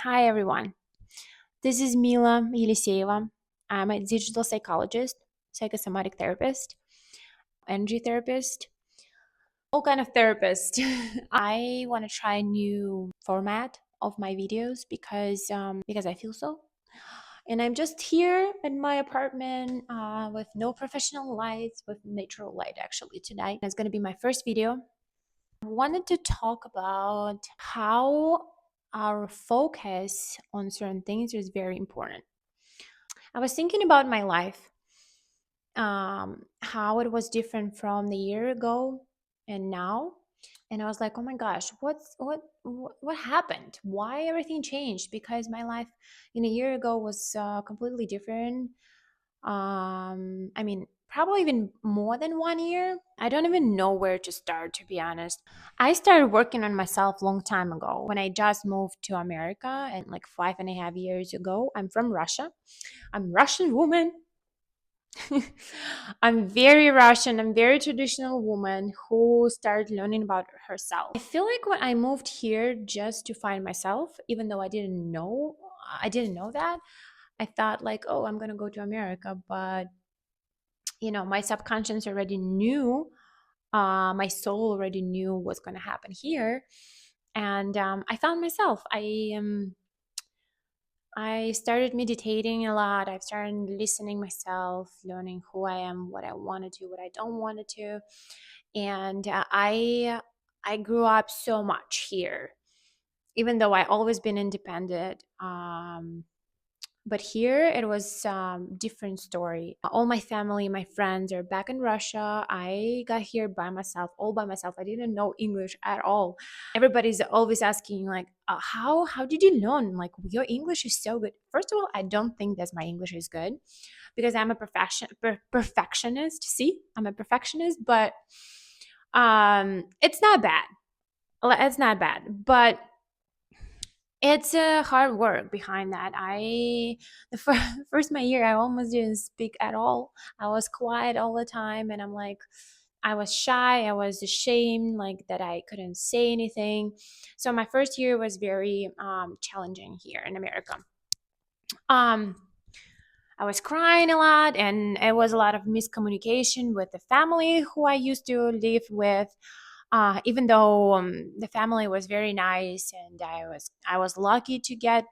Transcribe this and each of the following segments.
Hi, everyone. This is Mila Yeliseyeva. I'm a digital psychologist, psychosomatic therapist, energy therapist, all kind of therapist. I want to try a new format of my videos because I feel so. And I'm just here in my apartment with no professional lights, with natural light actually tonight. It's going to be my first video. I wanted to talk about how our focus on certain things is very important. I was thinking about my life, how it was different from the year ago and now, and I was like, oh my gosh, what happened? Why everything changed? Because my life in a year ago was completely different. I mean, probably even more than 1 year. I don't even know where to start, to be honest. I started working on myself long time ago when I just moved to America, and like 5.5 years ago. I'm from Russia. I'm Russian woman. I'm very Russian. I'm very traditional woman who started learning about herself. I feel like when I moved here just to find myself, even though I didn't know that. I thought like, oh, I'm gonna go to America, but my subconscious already knew, my soul already knew what's gonna happen here, and I found myself. I started meditating a lot. I started listening myself, learning who I am, what I want to do, what I don't want to do, and I grew up so much here, even though I always been independent. But here it was different story. All my family, my friends are back in Russia. I got here by myself, all by myself. I didn't know English at all. Everybody's always asking like, how did you learn? Like, your English is so good. First of all, I don't think that my English is good because I'm a perfectionist. See, I'm a perfectionist, but it's not bad. It's not bad, but it's a hard work behind that. The first my year, I almost didn't speak at all. I was quiet all the time, and I'm like, I was shy. I was ashamed, like that I couldn't say anything. So my first year was very challenging here in America. Um, I was crying a lot, and it was a lot of miscommunication with the family who I used to live with. Even though the family was very nice, and I was lucky to get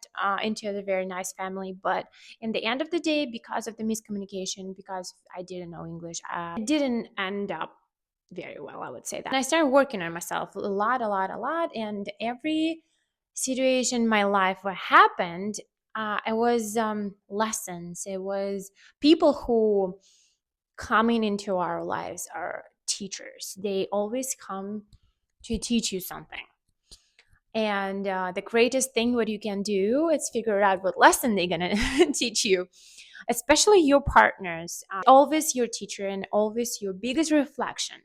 into a very nice family, but in the end of the day, because of the miscommunication, because I didn't know English, it didn't end up very well. I would say that. And I started working on myself a lot, a lot, a lot, and every situation in my life what happened, it was lessons. It was people who coming into our lives are teachers. They always come to teach you something. And the greatest thing what you can do is figure out what lesson they're gonna teach you, especially your partners. Always your teacher and always your biggest reflection.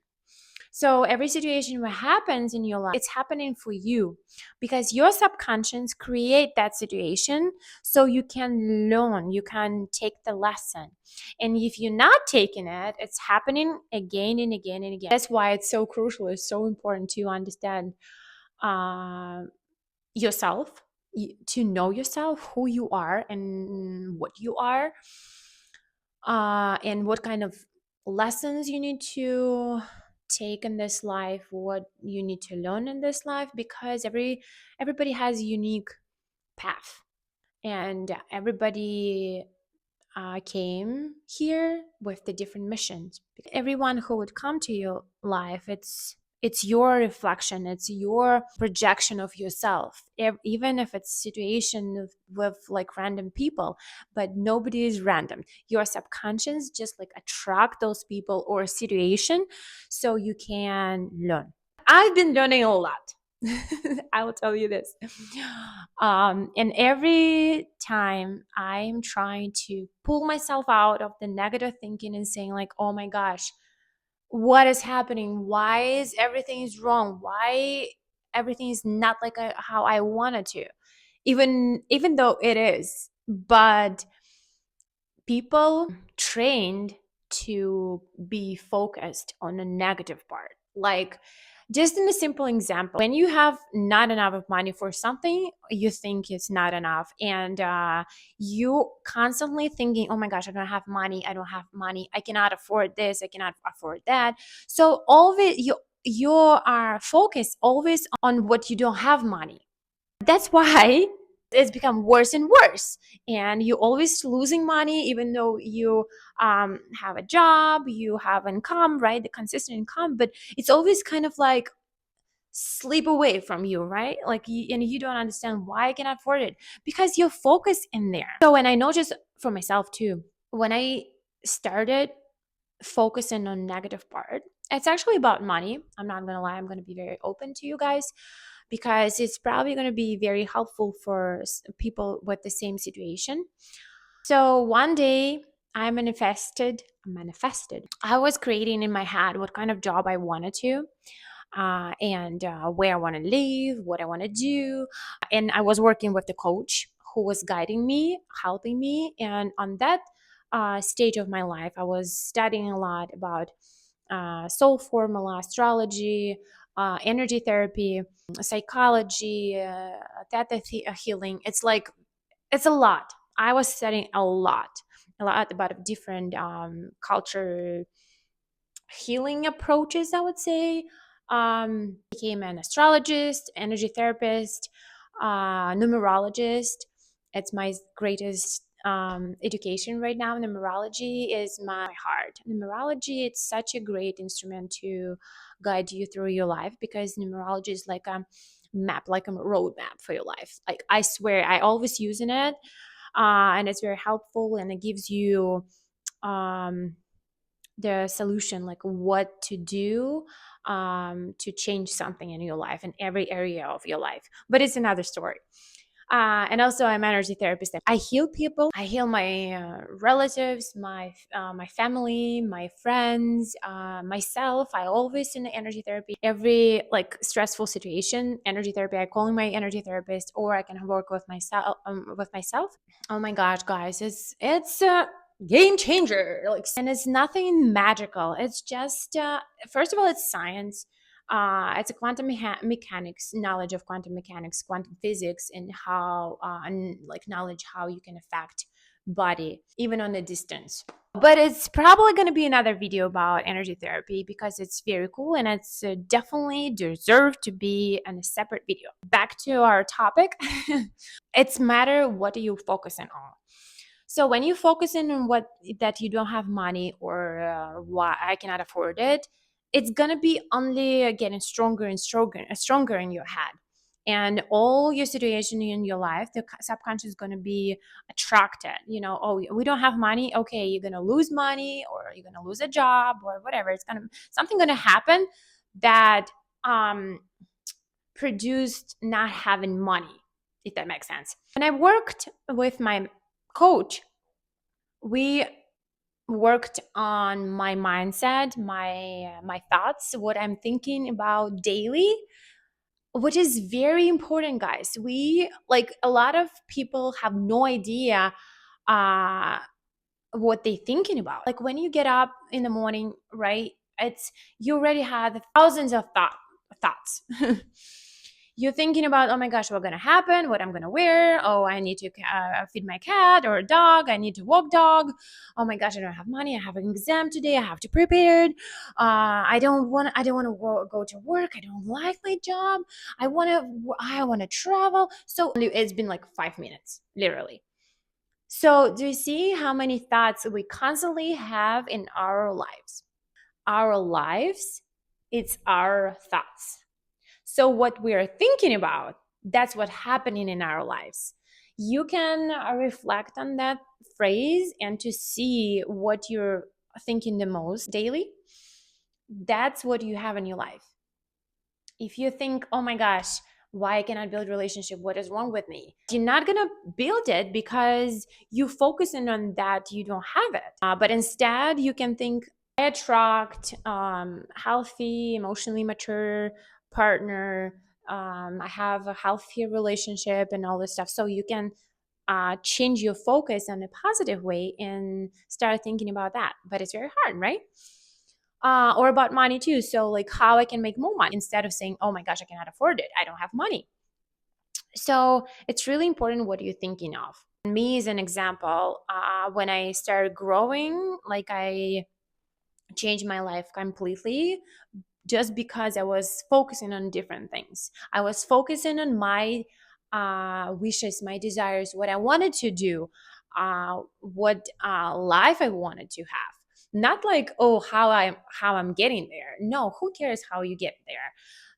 So every situation that happens in your life, it's happening for you because your subconscious create that situation so you can learn, you can take the lesson. And if you're not taking it, it's happening again and again and again. That's why it's so crucial, it's so important to understand uh, yourself, to know yourself, who you are and what you are, and what kind of lessons you need to take in this life, what you need to learn in this life, because everybody has a unique path, and everybody came here with the different missions. Everyone who would come to your life, it's your reflection, it's your projection of yourself, even if it's situation with like random people, but nobody is random. Your subconscious just like attract those people or a situation so you can learn. I've been learning a lot. I will tell you this. And every time I'm trying to pull myself out of the negative thinking and saying like, oh my gosh, what is happening? Why is everything is wrong? Why everything is not like how I wanted to? Even though it is, but people trained to be focused on the negative part. Like Just in a simple example, when you have not enough of money for something, you think it's not enough, and you constantly thinking, "Oh my gosh, I don't have money. I don't have money. I cannot afford this. I cannot afford that." So all of it, you are focused always on what you don't have money. That's why it's become worse and worse, and you always losing money even though you have a job, you have income, right, the consistent income, but it's always kind of like slip away from you, right? Like and you don't understand why I cannot afford it because you're focused in there. So, and I know just for myself too, when I started focusing on negative part, it's actually about money. I'm not gonna lie, I'm gonna be very open to you guys because it's probably gonna be very helpful for people with the same situation. So one day I manifested. I was creating in my head what kind of job I wanted to, and where I want to live, what I want to do. And I was working with the coach who was guiding me, helping me. And on that stage of my life, I was studying a lot about soul formula, astrology, energy therapy, psychology, theta healing. It's a lot. I was studying a lot about different culture healing approaches, I would say. Became an astrologist, energy therapist, numerologist. It's my greatest education right now. Numerology is my heart. Numerology, it's such a great instrument to guide you through your life because numerology is like a map, like a roadmap for your life. Like I swear, I always using it, and it's very helpful, and it gives you um, the solution, like what to do to change something in your life, in every area of your life. But it's another story. And also, I'm an energy therapist. I heal people. I heal my relatives, my family, my friends, myself. I always in the energy therapy. Every like stressful situation, energy therapy. I call in my energy therapist, or I can work with myself. Oh my gosh, guys, it's a game changer. Like, and it's nothing magical. It's just first of all, it's science. It's a quantum mechanics, knowledge of quantum mechanics, quantum physics, and how and like knowledge how you can affect body even on a distance. But it's probably going to be another video about energy therapy because it's very cool and it's definitely deserved to be in a separate video. Back to our topic. It's matter what are you focusing on. So when you focusing on what that you don't have money or why I cannot afford it, it's gonna be only getting stronger and stronger in your head, and all your situation in your life, the subconscious is gonna be attracted. You know, oh, we don't have money. Okay, you're gonna lose money, or you're gonna lose a job, or whatever. It's gonna something gonna happen that um produced not having money, if that makes sense. When I worked with my coach, we worked on my mindset, my thoughts, what I'm thinking about daily, which is very important, guys. We like a lot of people have no idea uh what they thinking about. Like when you get up in the morning, right? It's you already had thousands of thoughts. You're thinking about, oh my gosh, what's gonna happen? What I'm gonna wear? Oh, I need to feed my cat or a dog. I need to walk dog. Oh my gosh, I don't have money. I have an exam today. I have to prepare. I don't want. I don't want to go to work. I don't like my job. I want to. I want to travel. So it's been like 5 minutes, literally. So, do you see how many thoughts we constantly have in our lives? Our lives, it's our thoughts. So, what we are thinking about, that's what's happening in our lives. You can reflect on that phrase and to see what you're thinking the most daily. That's what you have in your life. If you think, oh my gosh, why I cannot build relationship, what is wrong with me, you're not gonna build it because you focusing on that you don't have it, but instead you can think, I attract healthy, emotionally mature partner, I have a healthy relationship and all this stuff. So you can change your focus in a positive way and start thinking about that. But it's very hard, right? or about money too. So like how I can make more money instead of saying, oh my gosh, I cannot afford it, I don't have money. So it's really important what you're thinking of. Me as an example, when I started growing, like I changed my life completely just because I was focusing on different things. I was focusing on my wishes, my desires, what I wanted to do, what life I wanted to have. Not like, oh, how I'm getting there. No, who cares how you get there?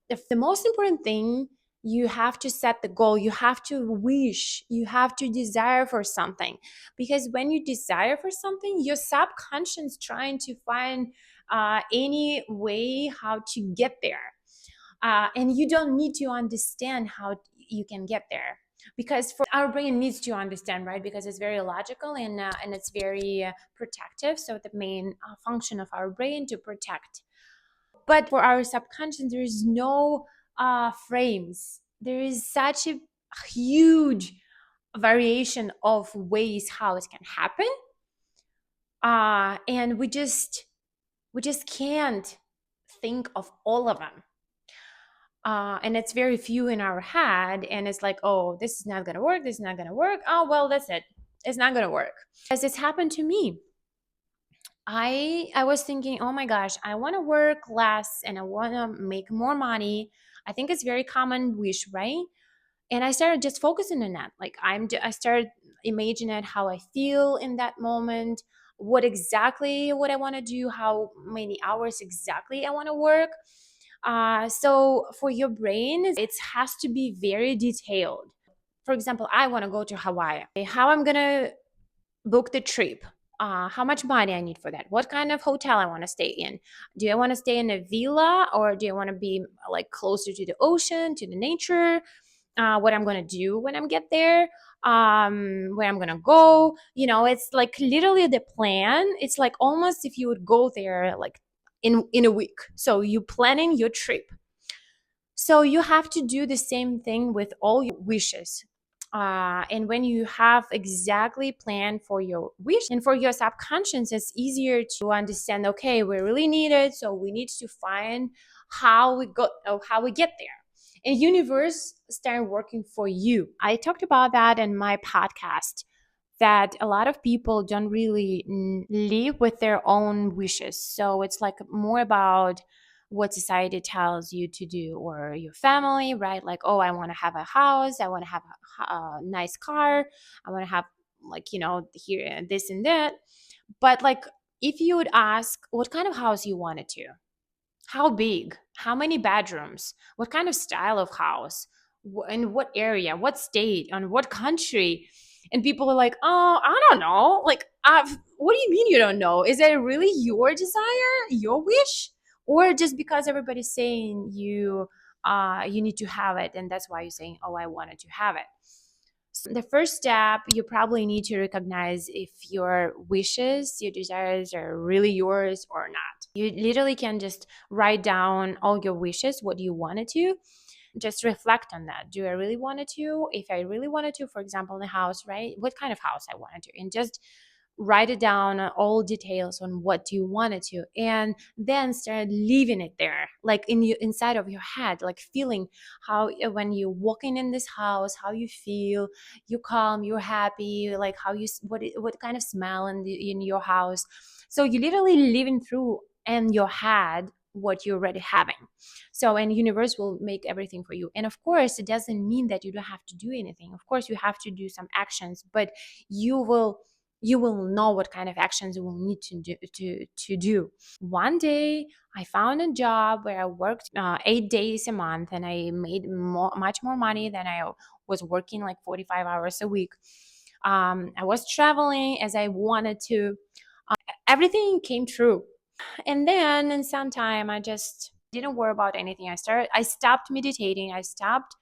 If the most important thing, you have to set the goal, you have to wish, you have to desire for something, because when you desire for something, your subconscious trying to find any way how to get there, and you don't need to understand how you can get there, because for our brain needs to understand, right? Because it's very logical, and it's very protective. So the main function of our brain to protect. But for our subconscious, there is no frames. There is such a huge variation of ways how it can happen, and we just can't think of all of them. And it's very few in our head, and it's like, oh, this is not gonna work, this is not gonna work, oh well, that's it, it's not gonna work. As it's happened to me, I was thinking, oh my gosh, I want to work less and I want to make more money. I think it's very common wish, right? And I started just focusing on that. Like I started imagining how I feel in that moment, what I want to do, how many hours exactly I want to work. So for your brain, it has to be very detailed. For example, I want to go to Hawaii. How I'm gonna book the trip, how much money I need for that, what kind of hotel I want to stay in. Do I want to stay in a villa, or do I want to be like closer to the ocean, to the nature? What I'm going to do when I get there, where I'm going to go. It's like literally the plan. It's like almost if you would go there like in a week. So you planning your trip. So you have to do the same thing with all your wishes. And when you have exactly planned for your wish and for your subconscious, it's easier to understand, okay, we really need it. So we need to find how we get there. And universe start working for you. I talked about that in my podcast, that a lot of people don't really live with their own wishes. So it's like more about what society tells you to do, or your family, right? Like, oh, I want to have a house, I want to have a nice car, I want to have, like, here this and that. But like, if you would ask what kind of house you wanted to, how big, how many bedrooms, what kind of style of house, in what area, what state, on what country, and people are like, oh, I don't know. Like, what do you mean you don't know? Is it really your desire, your wish, or just because everybody's saying you need to have it, and that's why you're saying, oh, I wanted to have it? So the first step, you probably need to recognize if your wishes, your desires are really yours or not. You literally can just write down all your wishes, what you wanted to. Just reflect on that. Do I really wanted to? If I really wanted to, for example, in a house, right? What kind of house I wanted to, and just write it down, all details on what you wanted to, and then start leaving it there, like inside of your head, like feeling how when you're walking in this house, how you feel, you're calm, you're happy, like how what kind of smell in your house. So you literally living through in your head what you're already having. So, and universe will make everything for you. And of course, it doesn't mean that you don't have to do anything. Of course, you have to do some actions, but you will know what kind of actions you will need to do. One day I found a job where I worked 8 days a month, and I made much more money than I was working like 45 hours a week. I was traveling as I wanted to. Everything came true. And then in some time, I just didn't worry about anything. I stopped meditating, I stopped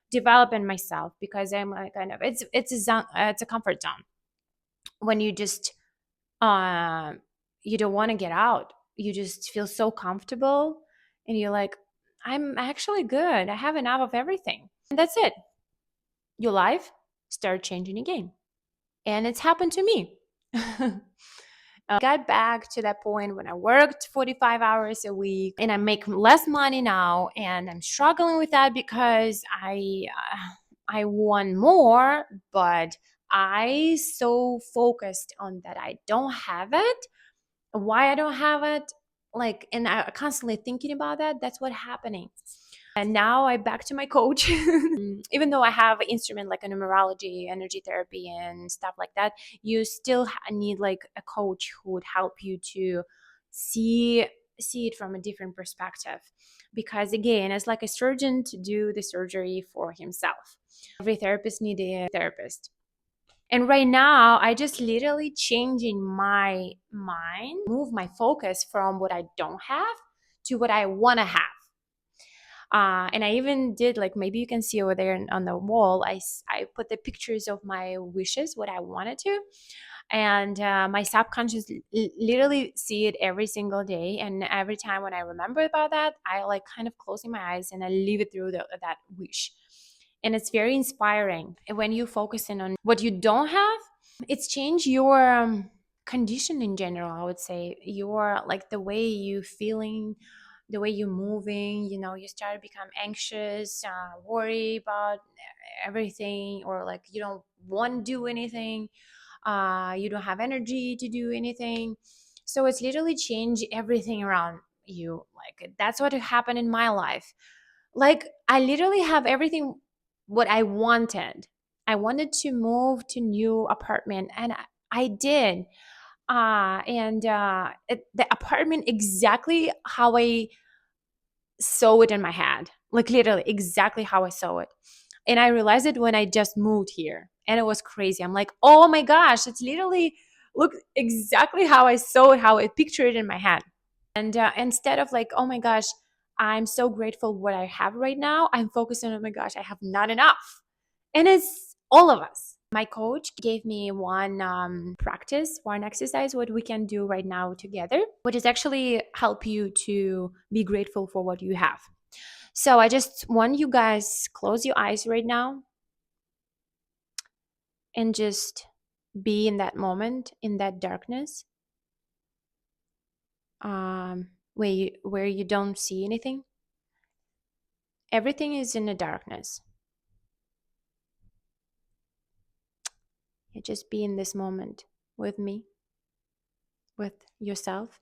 developing myself, because I'm like, kind of, it's a comfort zone when you just uh you don't want to get out. You just feel so comfortable, and you're like, I'm actually good, I have enough of everything, and that's it. Your life start changing again. And it's happened to me. Got back to that point when I worked 45 hours a week and I make less money now, and I'm struggling with that because I want more, but I so focused on that I don't have it. Why I don't have it, like, and I constantly thinking about that. That's what happening. And now I back to my coach. Even though I have an instrument like a numerology, energy therapy, and stuff like that, you still need like a coach who would help you to see it from a different perspective. Because again, it's like a surgeon to do the surgery for himself. Every therapist needs a therapist. And right now, I just literally changing my mind, move my focus from what I don't have to what I want to have. And I even did, like, maybe you can see over there on the wall, I put the pictures of my wishes, what I wanted to. And my subconscious literally see it every single day. And every time when I remember about that, I like kind of closing my eyes and I leave it through that wish. And it's very inspiring when you focus in on what you don't have. It's changed your condition in general, I would say. Your, like, the way you feeling, the way you're moving, you start to become anxious, worry about everything, or like you don't want to do anything, you don't have energy to do anything. So it's literally changed everything around you. Like, that's what happened in my life. Like, I literally have everything what I wanted. I wanted to move to new apartment, and I did. The apartment exactly how I saw it in my head, like literally exactly how I saw it. And I realized it when I just moved here, and it was crazy. I'm like, oh my gosh, it's literally look exactly how I saw it, how I pictured it in my head. And instead of like, oh my gosh, I'm so grateful what I have right now, I'm focused on, oh my gosh, I have not enough. And it's all of us. My coach gave me one practice, one exercise, what we can do right now together, which is actually help you to be grateful for what you have. So I just want you guys close your eyes right now and just be in that moment, in that darkness, where you don't see anything. Everything is in the darkness. You just be in this moment with me, with yourself.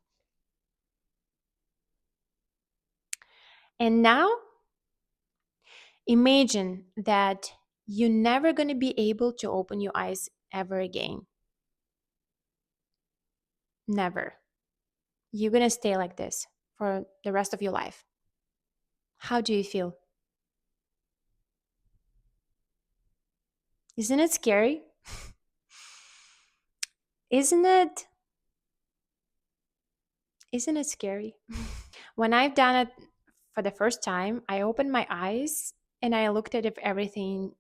And now imagine that you're never going to be able to open your eyes ever again. Never. You're going to stay like this for the rest of your life. How do you feel? Isn't it scary? Isn't it? Isn't it scary? When I've done it for the first time, I opened my eyes and I looked at everything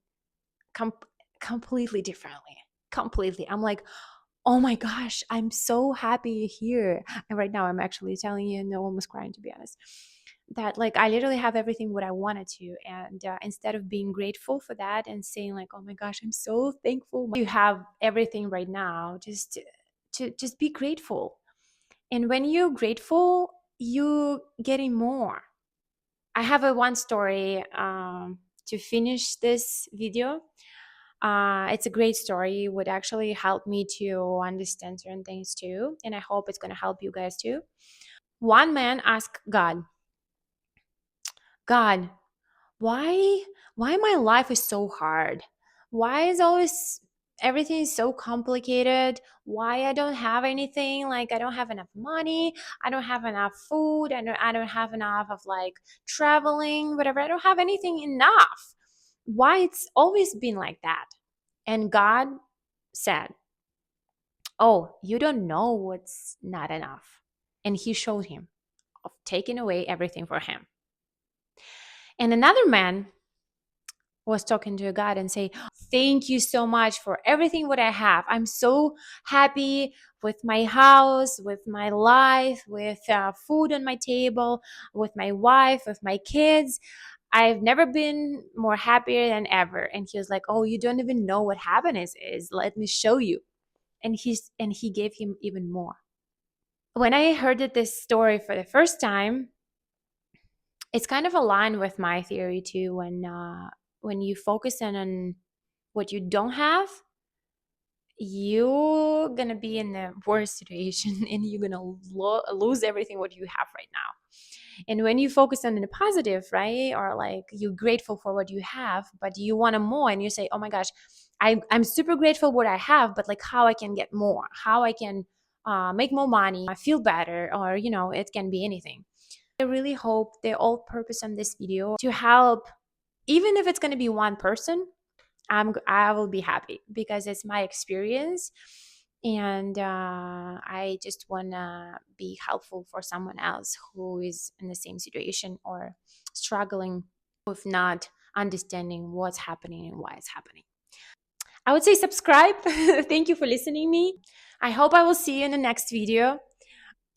com- completely differently. Completely. I'm like, oh my gosh, I'm so happy here. And right now, I'm actually telling you, and I'm almost crying, to be honest, that like I literally have everything what I wanted to. And instead of being grateful for that and saying like, oh my gosh, I'm so thankful you have everything right now, to just be grateful. And when you're grateful, you getting more. I have a one story to finish this video. It's a great story. It would actually help me to understand certain things too, and I hope it's going to help you guys too. One man asked God, God, why why my life is so hard? Why is always everything is so complicated? Why I don't have anything? Like, I don't have enough money, I don't have enough food, I don't have enough of like traveling, whatever. I don't have anything enough. Why it's always been like that? And God said, oh, you don't know what's not enough. And he showed him of taking away everything for him. And another man was talking to God and say, thank you so much for everything what I have. I'm so happy with my house, with my life, with food on my table, with my wife, with my kids. I've never been more happier than ever. And he was like, oh, you don't even know what happiness is. Let me show you. And he gave him even more. When I heard this story for the first time, it's kind of aligned with my theory too. When you focus in on what you don't have, you're gonna be in the worst situation and you're gonna lose everything what you have right now. And when you focus on the positive, right, or like you're grateful for what you have but you want more, and you say, oh my gosh, I'm super grateful what I have, but like how I can get more, how I can make more money, I feel better, or it can be anything. I really hope the all purpose on this video to help, even if it's going to be one person. I will be happy because it's my experience, and I just wanna be helpful for someone else who is in the same situation or struggling with not understanding what's happening and why it's happening. I would say subscribe. Thank you for listening me. I hope I will see you in the next video.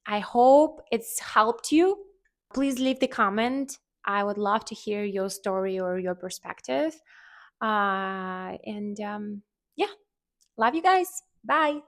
I hope it's helped you. Please leave the comment. I would love to hear your story or your perspective. And yeah, love you guys. Bye.